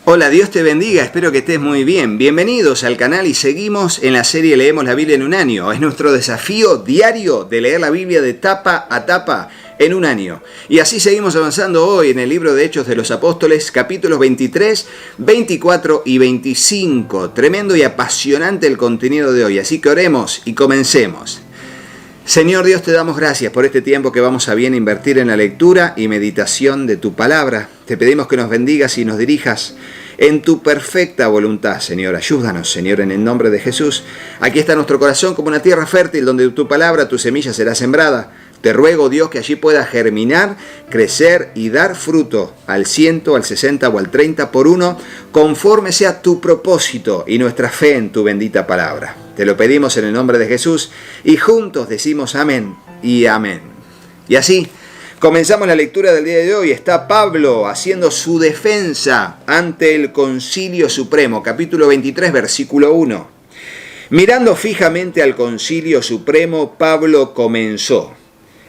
Hola, Dios te bendiga, espero que estés muy bien. Bienvenidos al canal y seguimos en la serie Leemos la Biblia en un año. Es nuestro desafío diario de leer la Biblia de tapa a tapa en un año. Y así seguimos avanzando hoy en el libro de Hechos de los Apóstoles, capítulos 23, 24 y 25. Tremendo y apasionante el contenido de hoy, así que oremos y comencemos. Señor Dios, te damos gracias por este tiempo que vamos a bien invertir en la lectura y meditación de tu palabra. Te pedimos que nos bendigas y nos dirijas en tu perfecta voluntad, Señor. Ayúdanos, Señor, en el nombre de Jesús. Aquí está nuestro corazón como una tierra fértil donde tu palabra, tu semilla será sembrada. Te ruego, Dios, que allí pueda germinar, crecer y dar fruto al 100, al 60 o al 30 por uno, conforme sea tu propósito y nuestra fe en tu bendita palabra. Te lo pedimos en el nombre de Jesús y juntos decimos amén y amén. Y así comenzamos la lectura del día de hoy. Está Pablo haciendo su defensa ante el Concilio Supremo, capítulo 23, versículo 1. Mirando fijamente al Concilio Supremo, Pablo comenzó: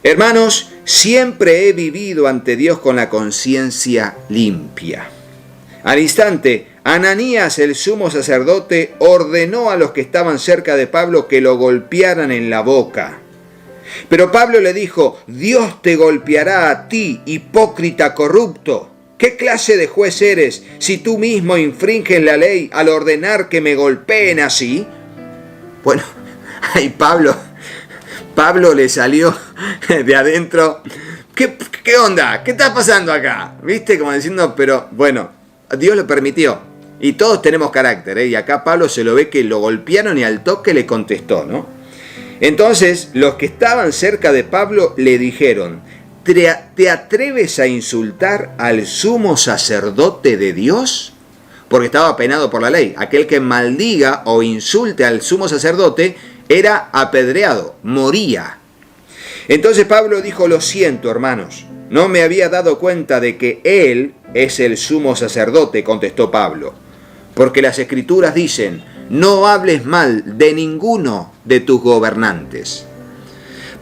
Hermanos, siempre he vivido ante Dios con la conciencia limpia. Al instante, Ananías, el sumo sacerdote, ordenó a los que estaban cerca de Pablo que lo golpearan en la boca. Pero Pablo le dijo: Dios te golpeará a ti, hipócrita corrupto. ¿Qué clase de juez eres si tú mismo infringes la ley al ordenar que me golpeen así? Bueno, ahí Pablo le salió de adentro. ¿Qué onda? ¿Qué está pasando acá? ¿Viste? Como diciendo, pero bueno, Dios lo permitió. Y todos tenemos carácter, ¿eh? Y acá Pablo se lo ve que lo golpearon y al toque le contestó, ¿no? Entonces, los que estaban cerca de Pablo le dijeron: ¿Te atreves a insultar al sumo sacerdote de Dios? Porque estaba apenado por la ley. Aquel que maldiga o insulte al sumo sacerdote era apedreado, moría. Entonces Pablo dijo: Lo siento, hermanos, no me había dado cuenta de que él es el sumo sacerdote, contestó Pablo. Porque las Escrituras dicen: no hables mal de ninguno de tus gobernantes.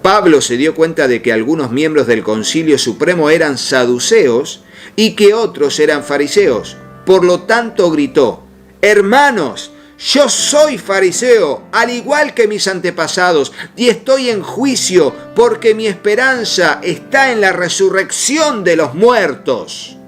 Pablo se dio cuenta de que algunos miembros del Concilio Supremo eran saduceos y que otros eran fariseos. Por lo tanto gritó: Hermanos, yo soy fariseo, al igual que mis antepasados, y estoy en juicio porque mi esperanza está en la resurrección de los muertos.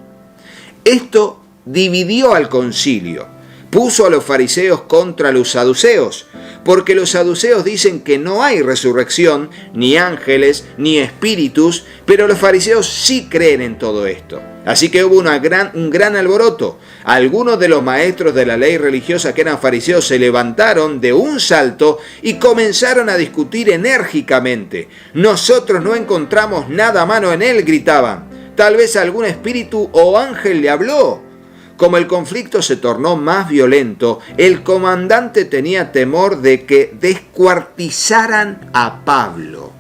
Esto dividió al concilio. Puso a los fariseos contra los saduceos, porque los saduceos dicen que no hay resurrección, ni ángeles, ni espíritus, pero los fariseos sí creen en todo esto. Así que hubo un gran alboroto. Algunos de los maestros de la ley religiosa que eran fariseos se levantaron de un salto y comenzaron a discutir enérgicamente. Nosotros no encontramos nada malo en él, gritaban. Tal vez algún espíritu o ángel le habló. Como el conflicto se tornó más violento, el comandante tenía temor de que descuartizaran a Pablo.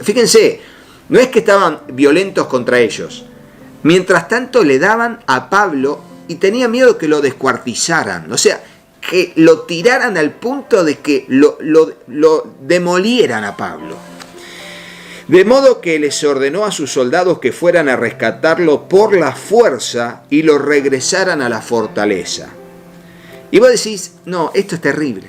Fíjense, no es que estaban violentos contra ellos. Mientras tanto le daban a Pablo y tenía miedo que lo descuartizaran. O sea, que lo tiraran al punto de que lo demolieran a Pablo. De modo que les ordenó a sus soldados que fueran a rescatarlo por la fuerza y lo regresaran a la fortaleza. Y vos decís: no, esto es terrible.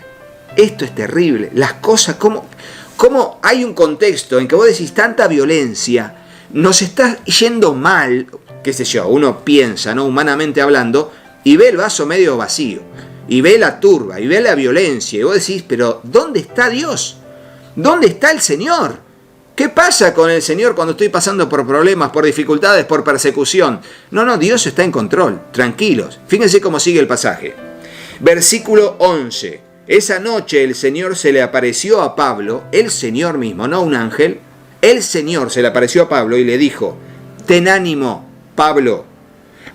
Esto es terrible. Las cosas, ¿cómo hay un contexto en que vos decís tanta violencia, nos está yendo mal, qué sé yo, uno piensa, ¿no? Humanamente hablando, y ve el vaso medio vacío, y ve la turba, y ve la violencia, y vos decís: pero ¿dónde está Dios? ¿Dónde está el Señor? ¿Qué pasa con el Señor cuando estoy pasando por problemas, por dificultades, por persecución? No, Dios está en control, tranquilos. Fíjense cómo sigue el pasaje. Versículo 11. Esa noche el Señor se le apareció a Pablo, el Señor mismo, no un ángel. El Señor se le apareció a Pablo y le dijo: ten ánimo, Pablo.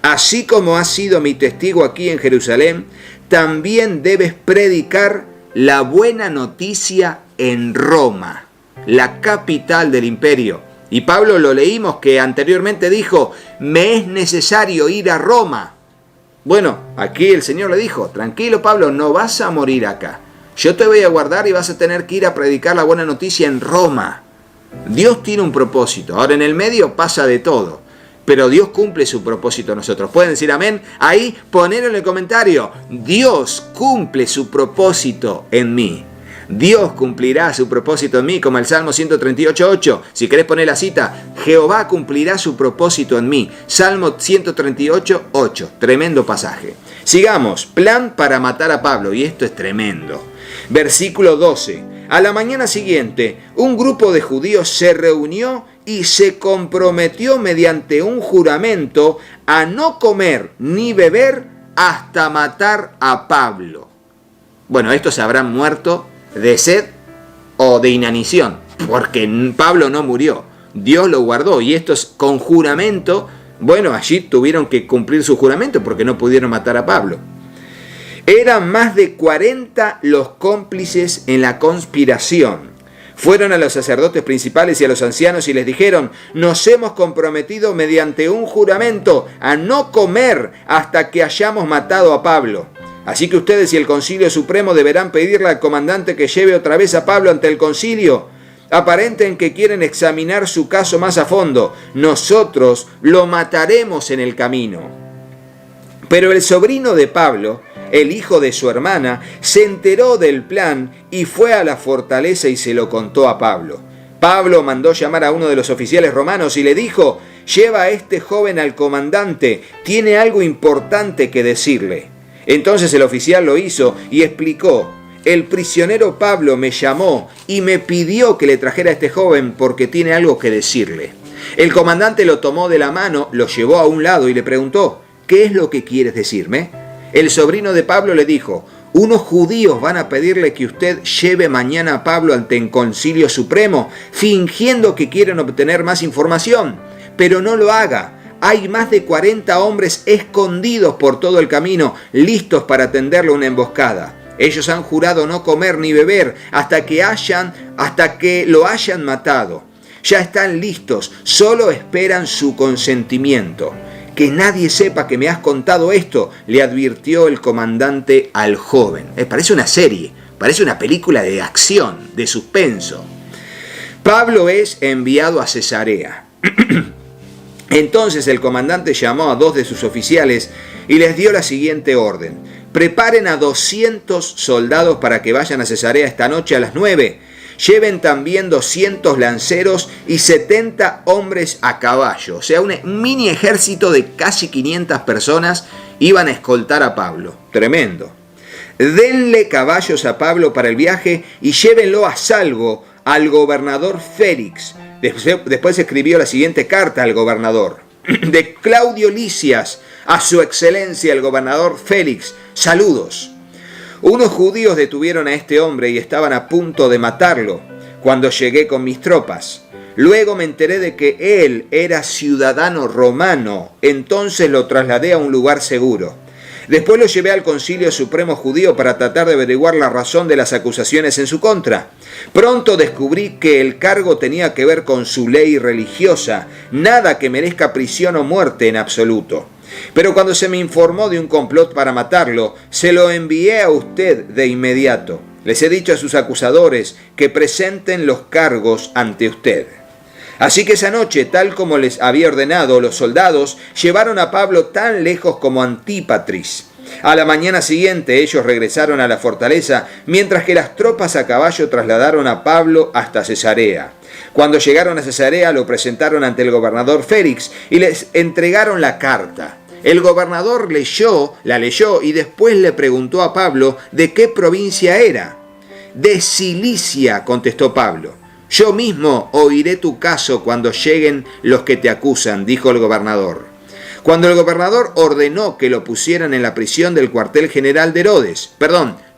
Así como has sido mi testigo aquí en Jerusalén, también debes predicar la buena noticia en Roma, la capital del imperio. Y Pablo lo leímos que anteriormente dijo: me es necesario ir a Roma. Bueno, aquí el Señor le dijo: tranquilo Pablo, no vas a morir acá. Yo te voy a guardar y vas a tener que ir a predicar la buena noticia en Roma. Dios tiene un propósito. Ahora en el medio pasa de todo. pero Dios cumple su propósito en nosotros. ¿Pueden decir amén? Ahí ponelo en el comentario. Dios cumple su propósito en mí. Dios cumplirá su propósito en mí, como el Salmo 138:8. Si querés poner la cita, Jehová cumplirá su propósito en mí. Salmo 138:8. Tremendo pasaje. Sigamos. Plan para matar a Pablo. Y esto es tremendo. Versículo 12. A la mañana siguiente, un grupo de judíos se reunió y se comprometió mediante un juramento a no comer ni beber hasta matar a Pablo. Bueno, estos se habrán muerto de sed o de inanición, porque Pablo no murió, Dios lo guardó, y estos con juramento, bueno, allí tuvieron que cumplir su juramento porque no pudieron matar a Pablo. Eran más de 40 los cómplices en la conspiración. Fueron a los sacerdotes principales y a los ancianos y les dijeron: nos hemos comprometido mediante un juramento a no comer hasta que hayamos matado a Pablo. Así que ustedes y el Concilio Supremo deberán pedirle al comandante que lleve otra vez a Pablo ante el concilio. Aparenten que quieren examinar su caso más a fondo. Nosotros lo mataremos en el camino. Pero el sobrino de Pablo, el hijo de su hermana, se enteró del plan y fue a la fortaleza y se lo contó a Pablo. Pablo mandó llamar a uno de los oficiales romanos y le dijo: lleva a este joven al comandante, tiene algo importante que decirle. Entonces el oficial lo hizo y explicó: el prisionero Pablo me llamó y me pidió que le trajera a este joven porque tiene algo que decirle. El comandante lo tomó de la mano, lo llevó a un lado y le preguntó: ¿qué es lo que quieres decirme? El sobrino de Pablo le dijo: unos judíos van a pedirle que usted lleve mañana a Pablo ante el Concilio Supremo, fingiendo que quieren obtener más información, pero no lo haga. Hay más de 40 hombres escondidos por todo el camino, listos para tenderle una emboscada. Ellos han jurado no comer ni beber hasta que lo hayan matado. Ya están listos, solo esperan su consentimiento. Que nadie sepa que me has contado esto, le advirtió el comandante al joven. Parece una serie, parece una película de acción, de suspenso. Pablo es enviado a Cesarea. Entonces el comandante llamó a 2 de sus oficiales y les dio la siguiente orden: preparen a 200 soldados para que vayan a Cesarea esta noche a las 9. Lleven también 200 lanceros y 70 hombres a caballo. O sea, un mini ejército de casi 500 personas iban a escoltar a Pablo. Tremendo. Denle caballos a Pablo para el viaje y llévenlo a salvo al gobernador Félix. Después escribió la siguiente carta al gobernador: de Claudio Lisias a su excelencia el gobernador Félix, saludos. Unos judíos detuvieron a este hombre y estaban a punto de matarlo cuando llegué con mis tropas. Luego me enteré de que él era ciudadano romano, entonces lo trasladé a un lugar seguro. Después lo llevé al Concilio Supremo Judío para tratar de averiguar la razón de las acusaciones en su contra. Pronto descubrí que el cargo tenía que ver con su ley religiosa, nada que merezca prisión o muerte en absoluto. Pero cuando se me informó de un complot para matarlo, se lo envié a usted de inmediato. Les he dicho a sus acusadores que presenten los cargos ante usted. Así que esa noche, tal como les había ordenado, los soldados llevaron a Pablo tan lejos como Antípatris. A la mañana siguiente ellos regresaron a la fortaleza, mientras que las tropas a caballo trasladaron a Pablo hasta Cesarea. Cuando llegaron a Cesarea lo presentaron ante el gobernador Félix y les entregaron la carta. El gobernador la leyó y después le preguntó a Pablo de qué provincia era. De Cilicia, contestó Pablo. Yo mismo oiré tu caso cuando lleguen los que te acusan, dijo el gobernador. Cuando el gobernador ordenó que lo pusieran en la prisión del cuartel general de Herodes,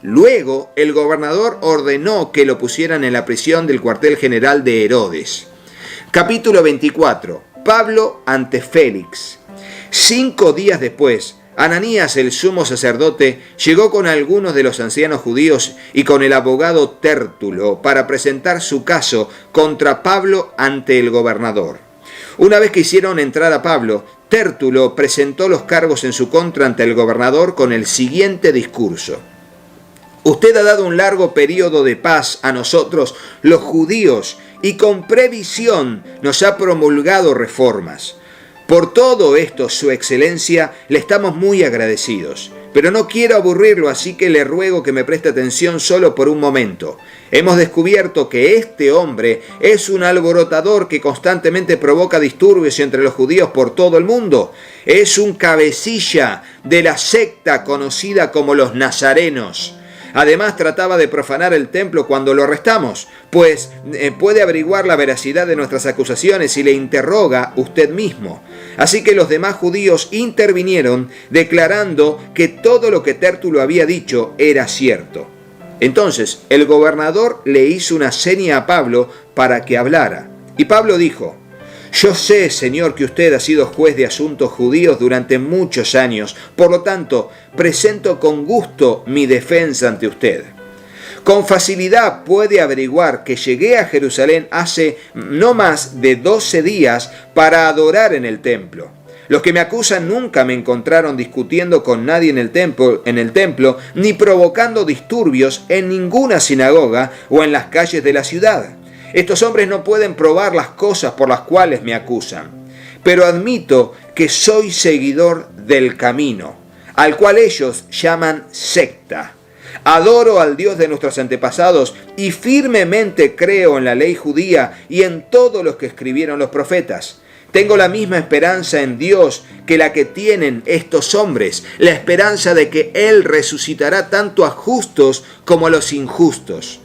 luego el gobernador ordenó que lo pusieran en la prisión del cuartel general de Herodes. Capítulo 24. Pablo ante Félix. 5 días después, Ananías, el sumo sacerdote, llegó con algunos de los ancianos judíos y con el abogado Tértulo para presentar su caso contra Pablo ante el gobernador. Una vez que hicieron entrar a Pablo, Tértulo presentó los cargos en su contra ante el gobernador con el siguiente discurso: usted ha dado un largo periodo de paz a nosotros, los judíos, y con previsión nos ha promulgado reformas. Por todo esto, Su Excelencia, le estamos muy agradecidos. Pero no quiero aburrirlo, así que le ruego que me preste atención solo por un momento. Hemos descubierto que este hombre es un alborotador que constantemente provoca disturbios entre los judíos por todo el mundo. Es un cabecilla de la secta conocida como los nazarenos. Además, trataba de profanar el templo cuando lo arrestamos, pues puede averiguar la veracidad de nuestras acusaciones si le interroga usted mismo. Así que los demás judíos intervinieron, declarando que todo lo que Tértulo había dicho era cierto. Entonces, el gobernador le hizo una seña a Pablo para que hablara. Y Pablo dijo: yo sé, Señor, que usted ha sido juez de asuntos judíos durante muchos años. Por lo tanto, presento con gusto mi defensa ante usted. Con facilidad puede averiguar que llegué a Jerusalén hace no más de 12 días para adorar en el templo. Los que me acusan nunca me encontraron discutiendo con nadie en el templo, ni provocando disturbios en ninguna sinagoga o en las calles de la ciudad. Estos hombres no pueden probar las cosas por las cuales me acusan, pero admito que soy seguidor del camino, al cual ellos llaman secta. Adoro al Dios de nuestros antepasados y firmemente creo en la ley judía y en todos los que escribieron los profetas. Tengo la misma esperanza en Dios que la que tienen estos hombres, la esperanza de que Él resucitará tanto a justos como a los injustos.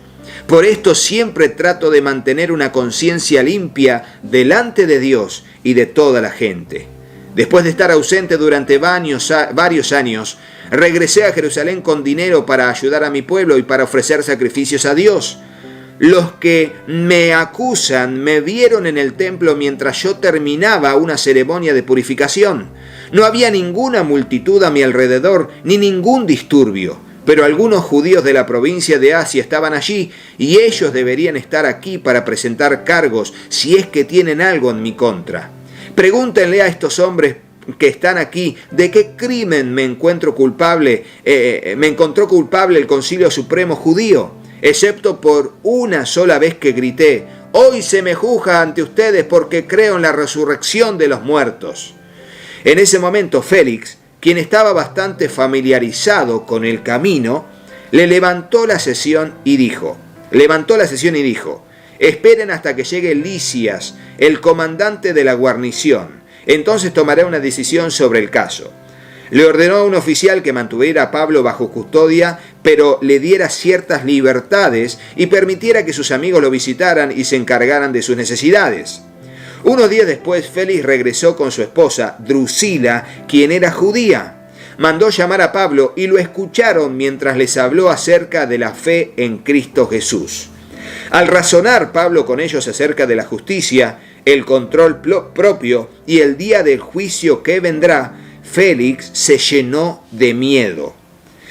Por esto siempre trato de mantener una conciencia limpia delante de Dios y de toda la gente. Después de estar ausente durante varios años, regresé a Jerusalén con dinero para ayudar a mi pueblo y para ofrecer sacrificios a Dios. Los que me acusan me vieron en el templo mientras yo terminaba una ceremonia de purificación. No había ninguna multitud a mi alrededor, ni ningún disturbio. Pero algunos judíos de la provincia de Asia estaban allí y ellos deberían estar aquí para presentar cargos si es que tienen algo en mi contra. Pregúntenle a estos hombres que están aquí de qué crimen me encontró culpable el Concilio Supremo Judío, excepto por una sola vez que grité: hoy se me juzga ante ustedes porque creo en la resurrección de los muertos. En ese momento Félix, quien estaba bastante familiarizado con el camino, levantó la sesión y dijo: esperen hasta que llegue Lisias, el comandante de la guarnición. Entonces tomaré una decisión sobre el caso. Le ordenó a un oficial que mantuviera a Pablo bajo custodia, pero le diera ciertas libertades y permitiera que sus amigos lo visitaran y se encargaran de sus necesidades. Unos días después, Félix regresó con su esposa, Drusila, quien era judía. Mandó llamar a Pablo y lo escucharon mientras les habló acerca de la fe en Cristo Jesús. Al razonar Pablo con ellos acerca de la justicia, el control propio y el día del juicio que vendrá, Félix se llenó de miedo.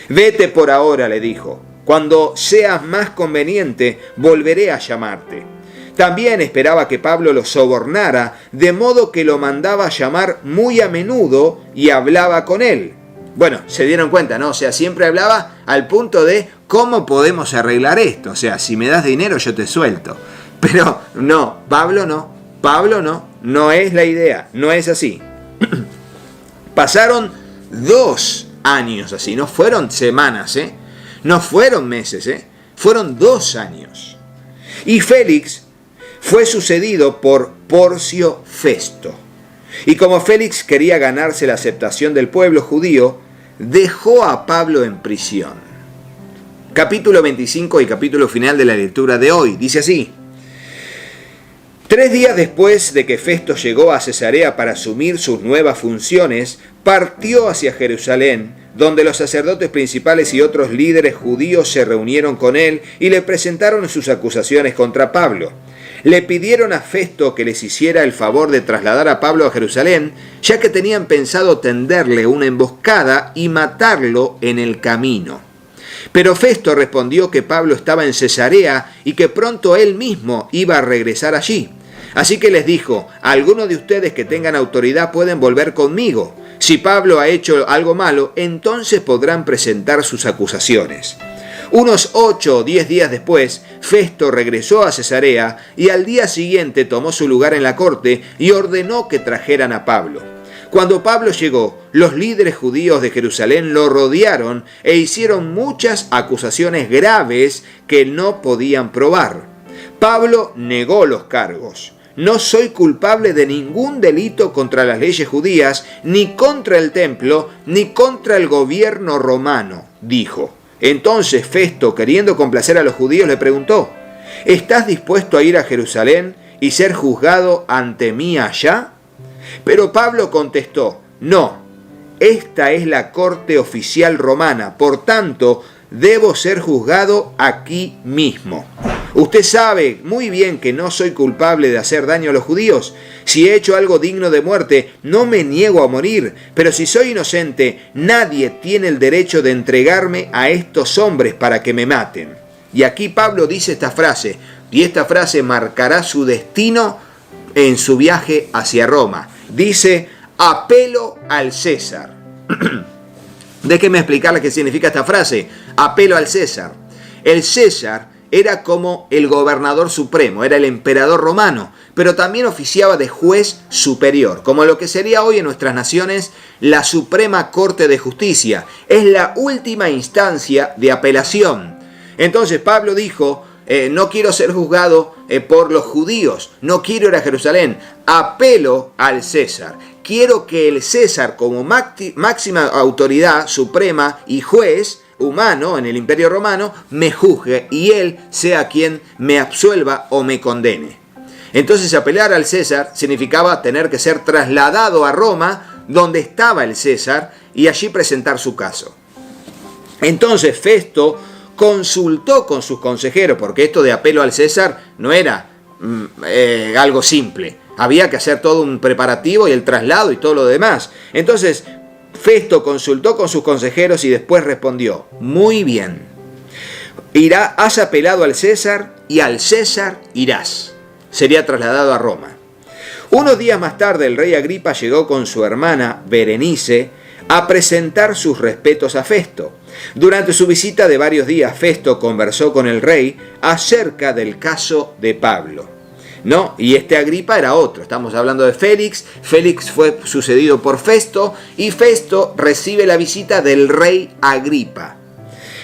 Vete por ahora, le dijo. Cuando sea más conveniente, volveré a llamarte. También esperaba que Pablo lo sobornara, de modo que lo mandaba a llamar muy a menudo y hablaba con él. Bueno, se dieron cuenta, ¿no? O sea, siempre hablaba al punto de ¿cómo podemos arreglar esto? O sea, si me das dinero yo te suelto. Pero no, Pablo no es la idea, no es así. Pasaron 2 años así, no fueron semanas, no fueron meses, fueron 2 años. Y Félix fue sucedido por Porcio Festo. Y como Félix quería ganarse la aceptación del pueblo judío, dejó a Pablo en prisión. Capítulo 25 y capítulo final de la lectura de hoy. Dice así: 3 días después de que Festo llegó a Cesarea para asumir sus nuevas funciones, partió hacia Jerusalén, donde los sacerdotes principales y otros líderes judíos se reunieron con él y le presentaron sus acusaciones contra Pablo. Le pidieron a Festo que les hiciera el favor de trasladar a Pablo a Jerusalén, ya que tenían pensado tenderle una emboscada y matarlo en el camino. Pero Festo respondió que Pablo estaba en Cesarea y que pronto él mismo iba a regresar allí. Así que les dijo: algunos de ustedes que tengan autoridad pueden volver conmigo. Si Pablo ha hecho algo malo, entonces podrán presentar sus acusaciones. Unos 8 o 10 días después, Festo regresó a Cesarea y al día siguiente tomó su lugar en la corte y ordenó que trajeran a Pablo. Cuando Pablo llegó, los líderes judíos de Jerusalén lo rodearon e hicieron muchas acusaciones graves que no podían probar. Pablo negó los cargos. No soy culpable de ningún delito contra las leyes judías, ni contra el templo, ni contra el gobierno romano, dijo. Entonces Festo, queriendo complacer a los judíos, le preguntó: ¿estás dispuesto a ir a Jerusalén y ser juzgado ante mí allá? Pero Pablo contestó: no, esta es la corte oficial romana, por tanto, debo ser juzgado aquí mismo. Usted sabe muy bien que no soy culpable de hacer daño a los judíos. Si he hecho algo digno de muerte, no me niego a morir. Pero si soy inocente, nadie tiene el derecho de entregarme a estos hombres para que me maten. Y aquí Pablo dice esta frase, y esta frase marcará su destino en su viaje hacia Roma. Dice: apelo al César. Déjeme explicarle qué significa esta frase. Apelo al César. El César era como el gobernador supremo, era el emperador romano, pero también oficiaba de juez superior, como lo que sería hoy en nuestras naciones la Suprema Corte de Justicia. Es la última instancia de apelación. Entonces Pablo dijo: no quiero ser juzgado por los judíos, no quiero ir a Jerusalén, apelo al César. Quiero que el César, como máxima autoridad suprema y juez humano en el Imperio Romano, me juzgue y él sea quien me absuelva o me condene. Entonces apelar al César significaba tener que ser trasladado a Roma, donde estaba el César, y allí presentar su caso. Entonces Festo consultó con sus consejeros, porque esto de apelo al César no era algo simple. Había que hacer todo un preparativo y el traslado y todo lo demás. Entonces Festo consultó con sus consejeros y después respondió: muy bien, has apelado al César y al César irás. Sería trasladado a Roma. Unos días más tarde el rey Agripa llegó con su hermana Berenice a presentar sus respetos a Festo. Durante su visita de varios días, Festo conversó con el rey acerca del caso de Pablo. No, y este Agripa era otro. Estamos hablando de Félix. Félix fue sucedido por Festo y Festo recibe la visita del rey Agripa.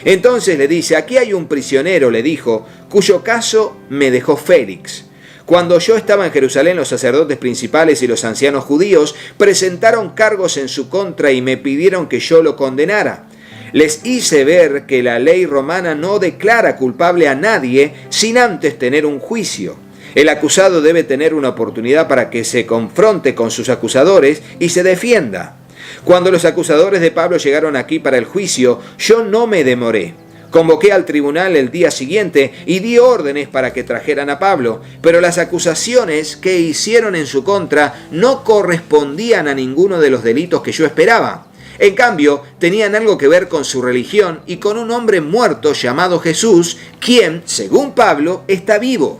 Entonces le dice: aquí hay un prisionero, le dijo, cuyo caso me dejó Félix. Cuando yo estaba en Jerusalén, los sacerdotes principales y los ancianos judíos presentaron cargos en su contra y me pidieron que yo lo condenara. Les hice ver que la ley romana no declara culpable a nadie sin antes tener un juicio. El acusado debe tener una oportunidad para que se confronte con sus acusadores y se defienda. Cuando los acusadores de Pablo llegaron aquí para el juicio, yo no me demoré. Convoqué al tribunal el día siguiente y di órdenes para que trajeran a Pablo, pero las acusaciones que hicieron en su contra no correspondían a ninguno de los delitos que yo esperaba. En cambio, tenían algo que ver con su religión y con un hombre muerto llamado Jesús, quien, según Pablo, está vivo.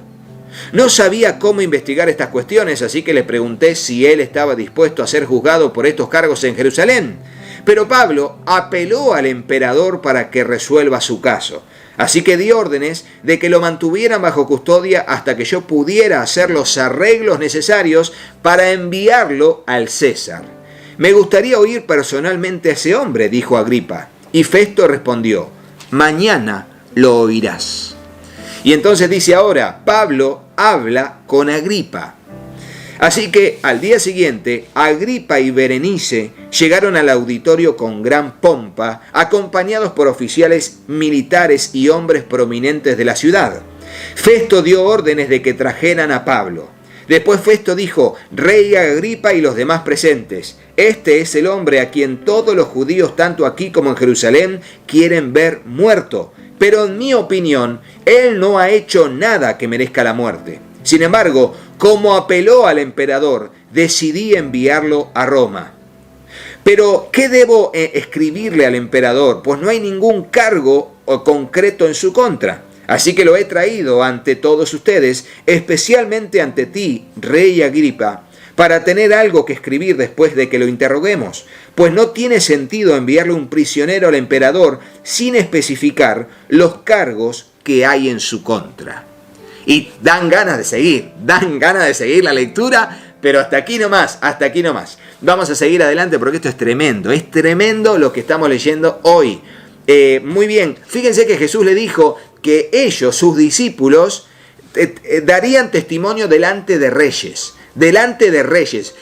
No sabía cómo investigar estas cuestiones, así que le pregunté si él estaba dispuesto a ser juzgado por estos cargos en Jerusalén. Pero Pablo apeló al emperador para que resuelva su caso. Así que di órdenes de que lo mantuvieran bajo custodia hasta que yo pudiera hacer los arreglos necesarios para enviarlo al César. Me gustaría oír personalmente a ese hombre, dijo Agripa. Y Festo respondió: mañana lo oirás. Y entonces dice ahora, Pablo habla con Agripa. Así que al día siguiente, Agripa y Berenice llegaron al auditorio con gran pompa, acompañados por oficiales militares y hombres prominentes de la ciudad. Festo dio órdenes de que trajeran a Pablo. Después Festo dijo: Rey Agripa y los demás presentes, este es el hombre a quien todos los judíos, tanto aquí como en Jerusalén, quieren ver muerto. Pero en mi opinión, él no ha hecho nada que merezca la muerte. Sin embargo, como apeló al emperador, decidí enviarlo a Roma. Pero, ¿qué debo escribirle al emperador? Pues no hay ningún cargo concreto en su contra. Así que lo he traído ante todos ustedes, especialmente ante ti, rey Agripa, para tener algo que escribir después de que lo interroguemos, pues no tiene sentido enviarle un prisionero al emperador sin especificar los cargos que hay en su contra. Y dan ganas de seguir la lectura, pero hasta aquí nomás. Vamos a seguir adelante porque esto es tremendo lo que estamos leyendo hoy. Muy bien, fíjense que Jesús le dijo que ellos, sus discípulos, darían testimonio delante de reyes,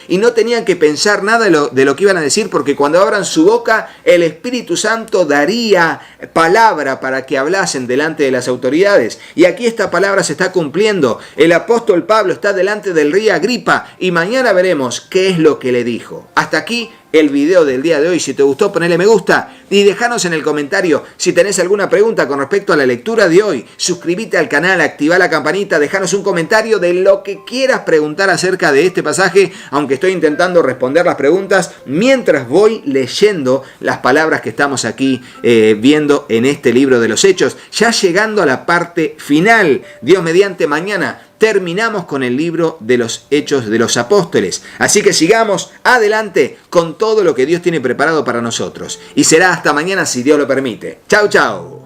y no tenían que pensar nada de lo que iban a decir, porque cuando abran su boca, el Espíritu Santo daría palabra para que hablasen delante de las autoridades. Y aquí esta palabra se está cumpliendo. El apóstol Pablo está delante del rey Agripa y mañana veremos qué es lo que le dijo. Hasta aquí el video del día de hoy. Si te gustó, ponele me gusta y déjanos en el comentario si tenés alguna pregunta con respecto a la lectura de hoy. Suscríbete al canal, activa la campanita, déjanos un comentario de lo que quieras preguntar acerca de este pasaje, aunque estoy intentando responder las preguntas mientras voy leyendo las palabras que estamos aquí viendo en este libro de los Hechos, ya llegando a la parte final. Dios mediante, mañana terminamos con el libro de los Hechos de los Apóstoles. Así que sigamos adelante con todo lo que Dios tiene preparado para nosotros. Y será hasta mañana si Dios lo permite. Chau, chau.